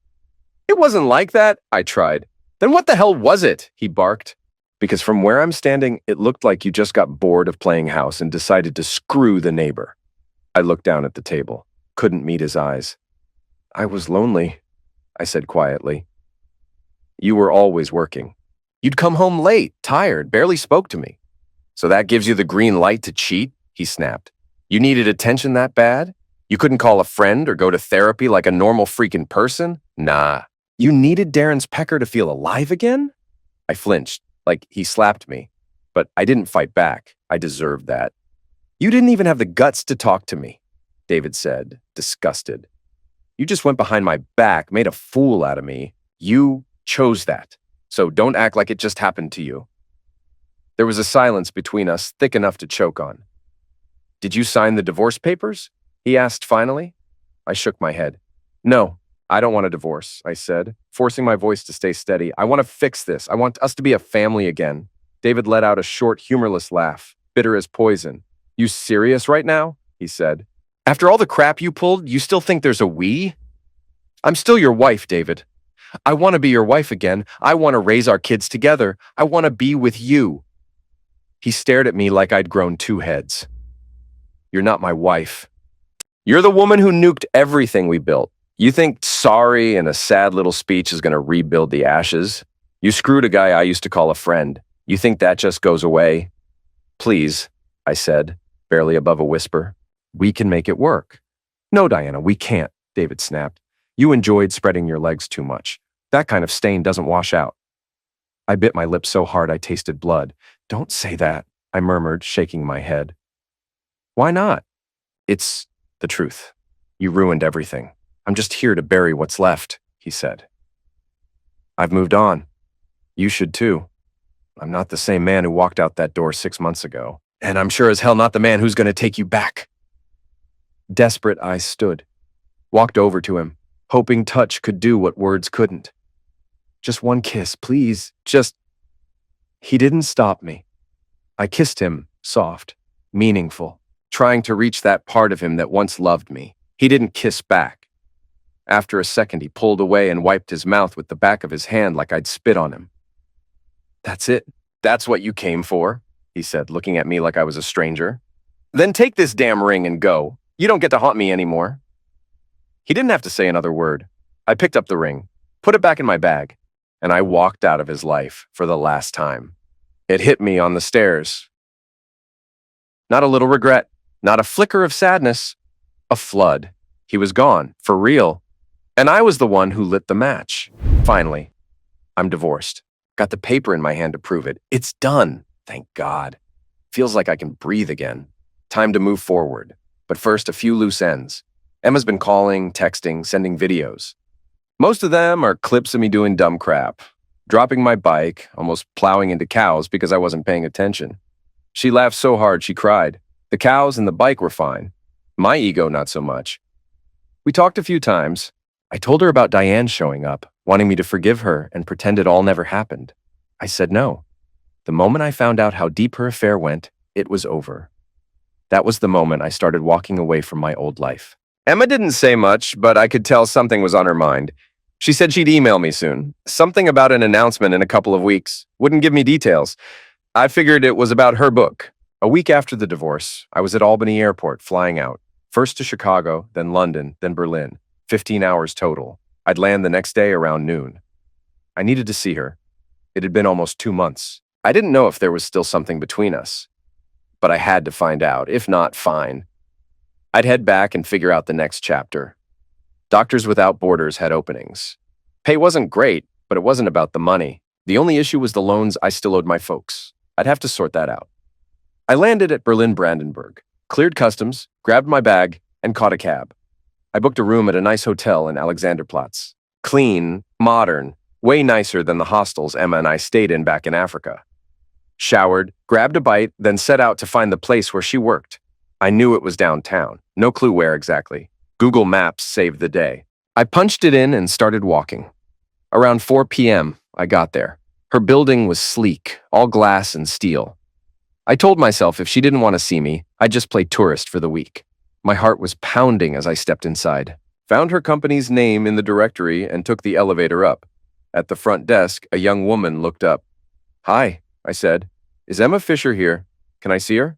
It wasn't like that, I tried. Then what the hell was it? He barked. Because from where I'm standing, it looked like you just got bored of playing house and decided to screw the neighbor. I looked down at the table, couldn't meet his eyes. I was lonely, I said quietly. You were always working. You'd come home late, tired, barely spoke to me. So that gives you the green light to cheat? He snapped. You needed attention that bad? You couldn't call a friend or go to therapy like a normal freaking person? Nah. You needed Darren's pecker to feel alive again? I flinched, like he slapped me. But I didn't fight back. I deserved that. You didn't even have the guts to talk to me, David said, disgusted. You just went behind my back, made a fool out of me. You chose that. So don't act like it just happened to you. There was a silence between us, thick enough to choke on. Did you sign the divorce papers? He asked finally. I shook my head. No, I don't want a divorce, I said, forcing my voice to stay steady. I want to fix this. I want us to be a family again. David let out a short, humorless laugh, bitter as poison. You serious right now? He said. After all the crap you pulled, you still think there's a we? I'm still your wife, David. I want to be your wife again. I want to raise our kids together. I want to be with you. He stared at me like I'd grown two heads. You're not my wife. You're the woman who nuked everything we built. You think sorry and a sad little speech is going to rebuild the ashes? You screwed a guy I used to call a friend. You think that just goes away? Please, I said, barely above a whisper. We can make it work. No, Diana, we can't, David snapped. You enjoyed spreading your legs too much. That kind of stain doesn't wash out. I bit my lip so hard I tasted blood. Don't say that, I murmured, shaking my head. Why not? It's the truth. You ruined everything. I'm just here to bury what's left, he said. I've moved on. You should too. I'm not the same man who walked out that door 6 months ago. And I'm sure as hell not the man who's going to take you back. Desperate, I stood, walked over to him, hoping touch could do what words couldn't. Just one kiss, please. He didn't stop me. I kissed him, soft, meaningful, trying to reach that part of him that once loved me. He didn't kiss back. After a second, he pulled away and wiped his mouth with the back of his hand like I'd spit on him. That's it. That's what you came for, he said, looking at me like I was a stranger. Then take this damn ring and go. You don't get to haunt me anymore. He didn't have to say another word. I picked up the ring, put it back in my bag, and I walked out of his life for the last time. It hit me on the stairs. Not a little regret, not a flicker of sadness, a flood. He was gone, for real. And I was the one who lit the match. Finally, I'm divorced. Got the paper in my hand to prove it. It's done, thank God. Feels like I can breathe again. Time to move forward. But first, a few loose ends. Emma's been calling, texting, sending videos. Most of them are clips of me doing dumb crap, dropping my bike, almost plowing into cows because I wasn't paying attention. She laughed so hard she cried. The cows and the bike were fine. My ego, not so much. We talked a few times. I told her about Diane showing up, wanting me to forgive her and pretend it all never happened. I said no. The moment I found out how deep her affair went, it was over. That was the moment I started walking away from my old life. Emma didn't say much, but I could tell something was on her mind. She said she'd email me soon. Something about an announcement in a couple of weeks. Wouldn't give me details. I figured it was about her book. A week after the divorce, I was at Albany Airport flying out. First to Chicago, then London, then Berlin. 15 hours total. I'd land the next day around noon. I needed to see her. It had been almost 2 months. I didn't know if there was still something between us. But I had to find out. If not, fine. I'd head back and figure out the next chapter. Doctors Without Borders had openings. Pay wasn't great, but it wasn't about the money. The only issue was the loans I still owed my folks. I'd have to sort that out. I landed at Berlin-Brandenburg, cleared customs, grabbed my bag, and caught a cab. I booked a room at a nice hotel in Alexanderplatz. Clean, modern, way nicer than the hostels Emma and I stayed in back in Africa. Showered, grabbed a bite, then set out to find the place where she worked. I knew it was downtown. No clue where exactly. Google Maps saved the day. I punched it in and started walking. Around 4 p.m., I got there. Her building was sleek, all glass and steel. I told myself if she didn't want to see me, I'd just play tourist for the week. My heart was pounding as I stepped inside. Found her company's name in the directory and took the elevator up. At the front desk, a young woman looked up. "Hi," I said. "Is Emma Fisher here? Can I see her?"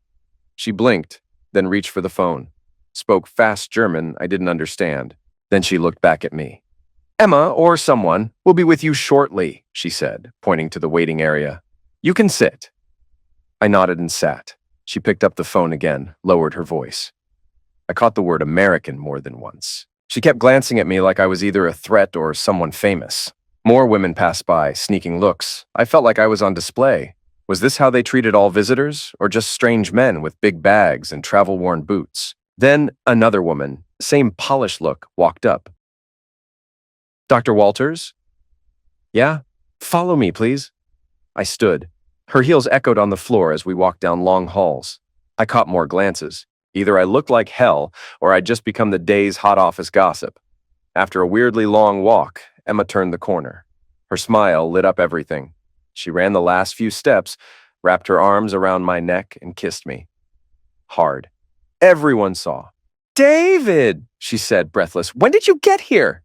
She blinked, then reached for the phone. Spoke fast German I didn't understand. Then she looked back at me. "Emma, or someone, will be with you shortly," she said, pointing to the waiting area. "You can sit." I nodded and sat. She picked up the phone again, lowered her voice. I caught the word American more than once. She kept glancing at me like I was either a threat or someone famous. More women passed by, sneaking looks. I felt like I was on display. Was this how they treated all visitors, or just strange men with big bags and travel-worn boots? Then another woman, same polished look, walked up. "Dr. Walters?" "Yeah." "Follow me, please." I stood. Her heels echoed on the floor as we walked down long halls. I caught more glances. Either I looked like hell, or I'd just become the day's hot office gossip. After a weirdly long walk, Emma turned the corner. Her smile lit up everything. She ran the last few steps, wrapped her arms around my neck, and kissed me. Hard. Everyone saw. "David," she said, breathless. "When did you get here?"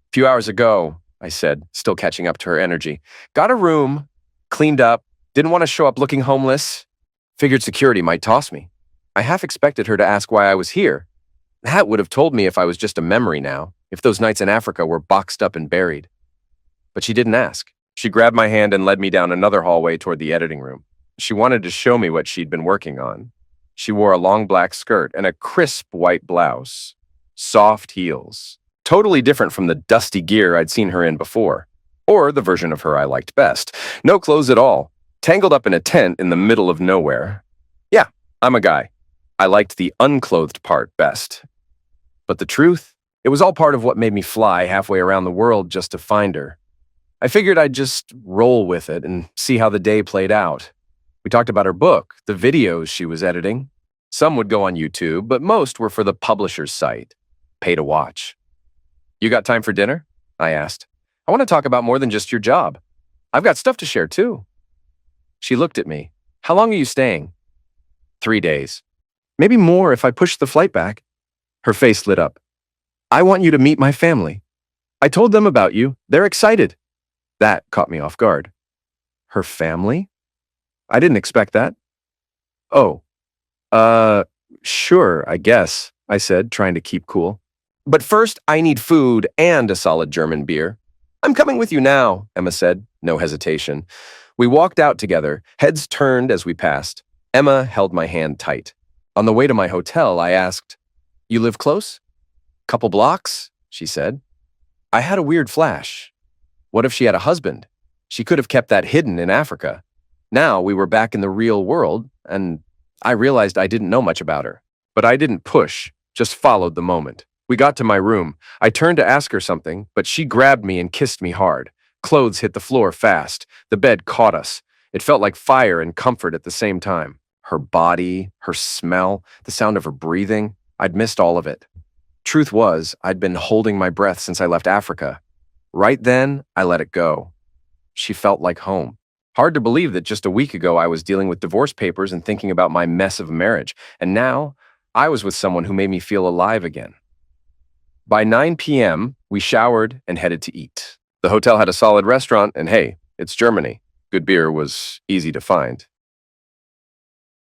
"A few hours ago," I said, still catching up to her energy. "Got a room, cleaned up, didn't want to show up looking homeless. Figured security might toss me. I half expected her to ask why I was here. That would have told me if I was just a memory now, if those nights in Africa were boxed up and buried. But she didn't ask. She grabbed my hand and led me down another hallway toward the editing room. She wanted to show me what she'd been working on. She wore a long black skirt and a crisp white blouse. Soft heels. Totally different from the dusty gear I'd seen her in before. Or the version of her I liked best. No clothes at all. Tangled up in a tent in the middle of nowhere. Yeah, I'm a guy. I liked the unclothed part best. But the truth? It was all part of what made me fly halfway around the world just to find her. I figured I'd just roll with it and see how the day played out. We talked about her book, the videos she was editing. Some would go on YouTube, but most were for the publisher's site. Pay to watch. "You got time for dinner?" I asked. "I want to talk about more than just your job. I've got stuff to share too." She looked at me. "How long are you staying?" 3 days. "Maybe more if I push the flight back." Her face lit up. "I want you to meet my family. I told them about you. They're excited." That caught me off guard. Her family? I didn't expect that. "Oh, sure, I guess," I said, trying to keep cool. "But first, I need food and a solid German beer." "I'm coming with you now," Emma said, no hesitation. We walked out together, heads turned as we passed. Emma held my hand tight. On the way to my hotel, I asked, "You live close?" "Couple blocks," she said. I had a weird flash. What if she had a husband? She could have kept that hidden in Africa. Now we were back in the real world, and I realized I didn't know much about her. But I didn't push, just followed the moment. We got to my room. I turned to ask her something, but she grabbed me and kissed me hard. Clothes hit the floor fast. The bed caught us. It felt like fire and comfort at the same time. Her body, her smell, the sound of her breathing, I'd missed all of it. Truth was, I'd been holding my breath since I left Africa. Right then, I let it go. She felt like home. Hard to believe that just a week ago I was dealing with divorce papers and thinking about my mess of a marriage, and now I was with someone who made me feel alive again. By 9 p.m., we showered and headed to eat. The hotel had a solid restaurant, and hey, it's Germany. Good beer was easy to find.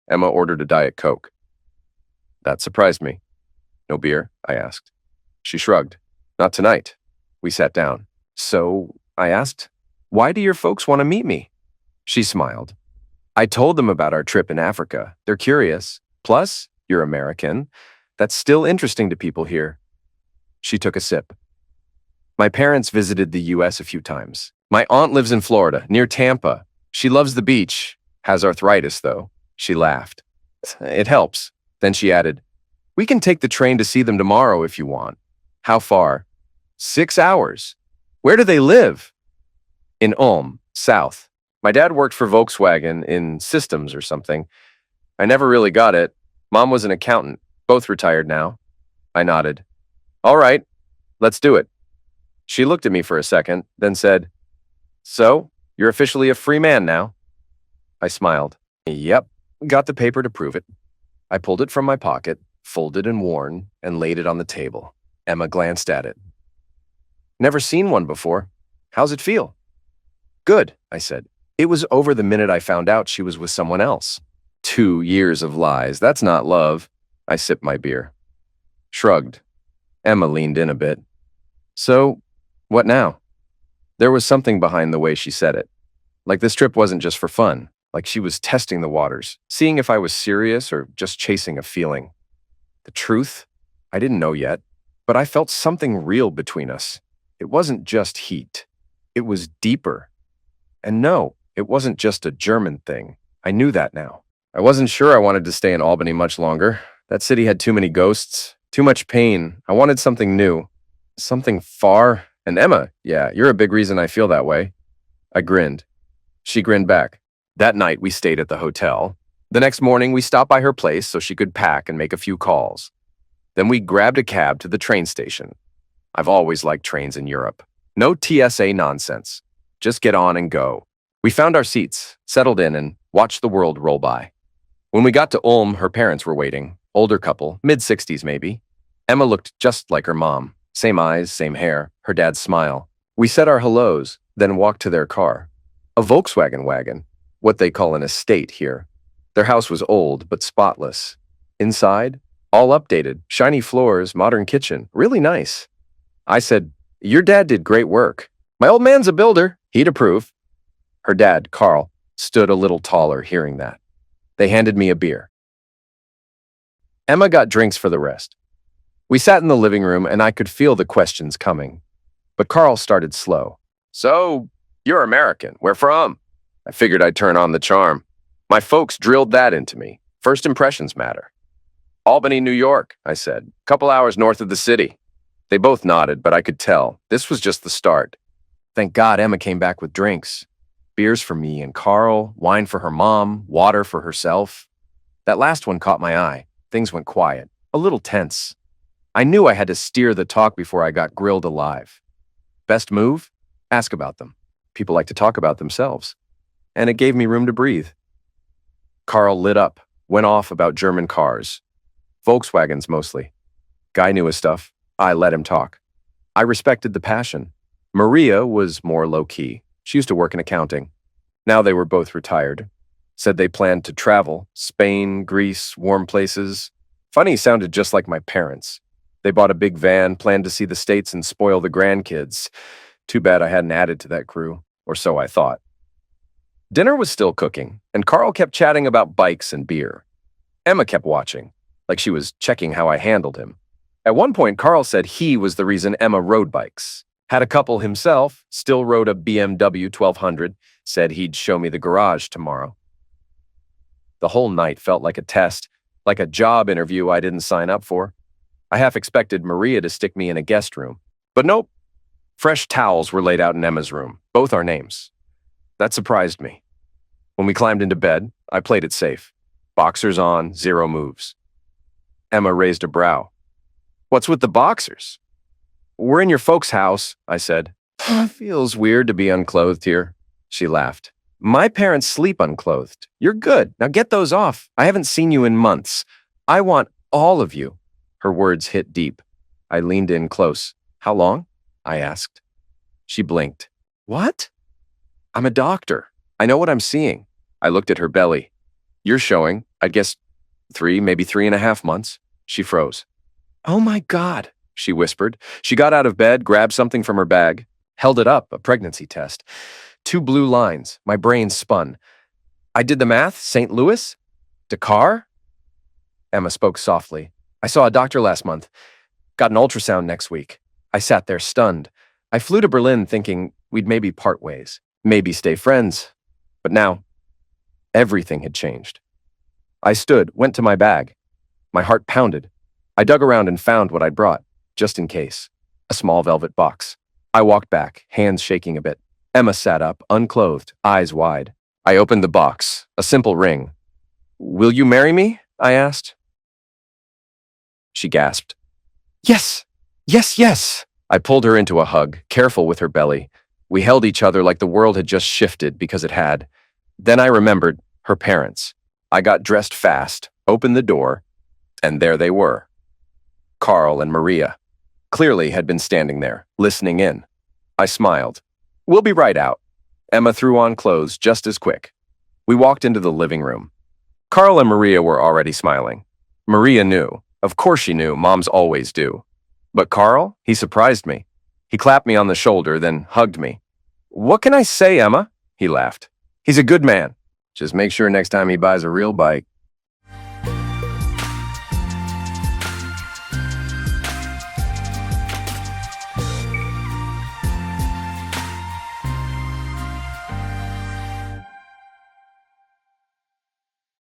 Emma ordered a Diet Coke. That surprised me. No beer? I asked. She shrugged. Not tonight. We sat down. So, I asked, why do your folks want to meet me? She smiled. I told them about our trip in Africa. They're curious. Plus, you're American. That's still interesting to people here. She took a sip. My parents visited the U.S. a few times. My aunt lives in Florida, near Tampa. She loves the beach. Has arthritis, though. She laughed. It helps. Then she added, we can take the train to see them tomorrow if you want. How far? 6 hours. Where do they live? In Ulm, south. My dad worked for Volkswagen in systems or something. I never really got it. Mom was an accountant, both retired now. I nodded. All right, let's do it. She looked at me for a second, then said, so, you're officially a free man now? I smiled. Yep, got the paper to prove it. I pulled it from my pocket, folded and worn, and laid it on the table. Emma glanced at it. Never seen one before. How's it feel? Good, I said. It was over the minute I found out she was with someone else. 2 years of lies. That's not love. I sipped my beer. Shrugged. Emma leaned in a bit. So, what now? There was something behind the way she said it. Like this trip wasn't just for fun. Like she was testing the waters, seeing if I was serious or just chasing a feeling. The truth? I didn't know yet, but I felt something real between us. It wasn't just heat. It was deeper. And no, it wasn't just a German thing. I knew that now. I wasn't sure I wanted to stay in Albany much longer. That city had too many ghosts, too much pain. I wanted something new, something far. And Emma, yeah, you're a big reason I feel that way. I grinned. She grinned back. That night, we stayed at the hotel. The next morning, we stopped by her place so she could pack and make a few calls. Then we grabbed a cab to the train station. I've always liked trains in Europe. No TSA nonsense. Just get on and go. We found our seats, settled in, and watched the world roll by. When we got to Ulm, her parents were waiting. Older couple, mid-60s maybe. Emma looked just like her mom. Same eyes, same hair, her dad's smile. We said our hellos, then walked to their car. A Volkswagen wagon, what they call an estate here. Their house was old, but spotless. Inside, all updated, shiny floors, modern kitchen, really nice. I said, your dad did great work. My old man's a builder, he'd approve. Her dad, Carl, stood a little taller hearing that. They handed me a beer. Emma got drinks for the rest. We sat in the living room and I could feel the questions coming. But Carl started slow. So, you're American. Where from? I figured I'd turn on the charm. My folks drilled that into me. First impressions matter. Albany, New York, I said. Couple hours north of the city. They both nodded, but I could tell. This was just the start. Thank God Emma came back with drinks. Beers for me and Carl, wine for her mom, water for herself. That last one caught my eye. Things went quiet, a little tense. I knew I had to steer the talk before I got grilled alive. Best move? Ask about them. People like to talk about themselves. And it gave me room to breathe. Carl lit up, went off about German cars. Volkswagens mostly. Guy knew his stuff. I let him talk. I respected the passion. Maria was more low-key. She used to work in accounting. Now they were both retired. Said they planned to travel. Spain, Greece, warm places. Funny, sounded just like my parents. They bought a big van, planned to see the States and spoil the grandkids. Too bad I hadn't added to that crew, or so I thought. Dinner was still cooking, and Carl kept chatting about bikes and beer. Emma kept watching, like she was checking how I handled him. At one point, Carl said he was the reason Emma rode bikes. Had a couple himself, still rode a BMW 1200, said he'd show me the garage tomorrow. The whole night felt like a test, like a job interview I didn't sign up for. I half expected Maria to stick me in a guest room. But nope. Fresh towels were laid out in Emma's room, both our names. That surprised me. When we climbed into bed, I played it safe. Boxers on, 0 moves. Emma raised a brow. What's with the boxers? We're in your folks' house, I said. Feels weird to be unclothed here. She laughed. My parents sleep unclothed. You're good. Now get those off. I haven't seen you in months. I want all of you. Her words hit deep. I leaned in close. How long? I asked. She blinked. What? I'm a doctor. I know what I'm seeing. I looked at her belly. You're showing, I guess, 3, maybe 3.5 months. She froze. Oh my God, she whispered. She got out of bed, grabbed something from her bag, held it up, a pregnancy test. 2 blue lines. My brain spun. I did the math. St. Louis? Dakar? Emma spoke softly. I saw a doctor last month. Got an ultrasound next week. I sat there stunned. I flew to Berlin thinking we'd maybe part ways, maybe stay friends. But now, everything had changed. I stood, went to my bag. My heart pounded. I dug around and found what I'd brought, just in case. A small velvet box. I walked back, hands shaking a bit. Emma sat up, unclothed, eyes wide. I opened the box, a simple ring. Will you marry me? I asked. She gasped. Yes, yes, yes. I pulled her into a hug, careful with her belly. We held each other like the world had just shifted because it had. Then I remembered her parents. I got dressed fast, opened the door, and there they were. Carl and Maria clearly had been standing there, listening in. I smiled. We'll be right out. Emma threw on clothes just as quick. We walked into the living room. Carl and Maria were already smiling. Maria knew. Of course she knew, moms always do. But Carl, he surprised me. He clapped me on the shoulder, then hugged me. What can I say, Emma? He laughed. He's a good man. Just make sure next time he buys a real bike,